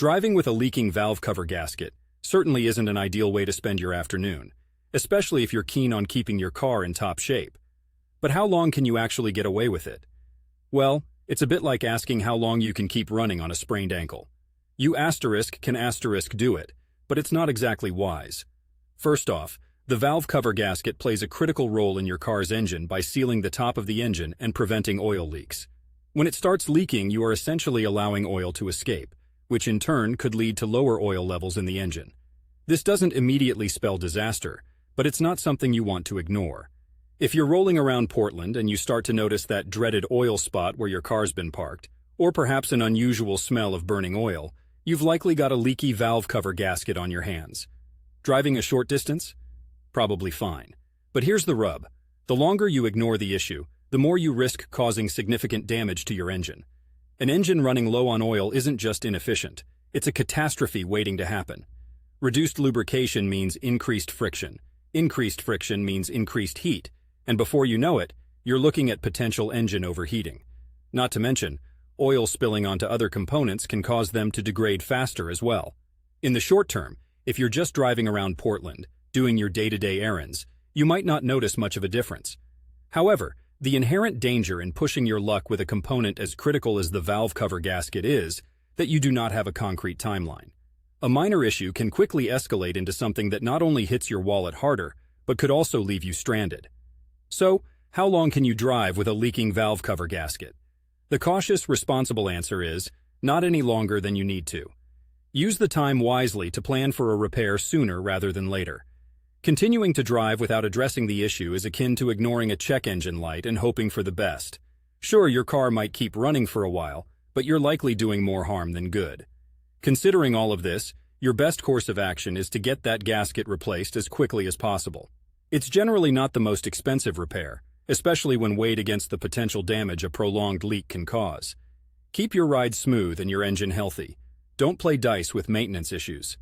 Driving with a leaking valve cover gasket certainly isn't an ideal way to spend your afternoon, especially if you're keen on keeping your car in top shape. But how long can you actually get away with it? Well, it's a bit like asking how long you can keep running on a sprained ankle. You can do it, but it's not exactly wise. First off, the valve cover gasket plays a critical role in your car's engine by sealing the top of the engine and preventing oil leaks. When it starts leaking, you are essentially allowing oil to escape, which in turn could lead to lower oil levels in the engine. This doesn't immediately spell disaster, but it's not something you want to ignore. If you're rolling around Portland and you start to notice that dreaded oil spot where your car's been parked, or perhaps an unusual smell of burning oil, you've likely got a leaky valve cover gasket on your hands. Driving a short distance? Probably fine. But here's the rub. The longer you ignore the issue, the more you risk causing significant damage to your engine. An engine running low on oil isn't just inefficient, it's a catastrophe waiting to happen. Reduced lubrication means increased friction. Increased friction means increased heat, and before you know it, you're looking at potential engine overheating. Not to mention, oil spilling onto other components can cause them to degrade faster as well. In the short term, if you're just driving around Portland, doing your day-to-day errands, you might not notice much of a difference. However, the inherent danger in pushing your luck with a component as critical as the valve cover gasket is that you do not have a concrete timeline. A minor issue can quickly escalate into something that not only hits your wallet harder, but could also leave you stranded. So, how long can you drive with a leaking valve cover gasket? The cautious, responsible answer is, not any longer than you need to. Use the time wisely to plan for a repair sooner rather than later. Continuing to drive without addressing the issue is akin to ignoring a check engine light and hoping for the best. Sure, your car might keep running for a while, but you're likely doing more harm than good. Considering all of this, your best course of action is to get that gasket replaced as quickly as possible. It's generally not the most expensive repair, especially when weighed against the potential damage a prolonged leak can cause. Keep your ride smooth and your engine healthy. Don't play dice with maintenance issues.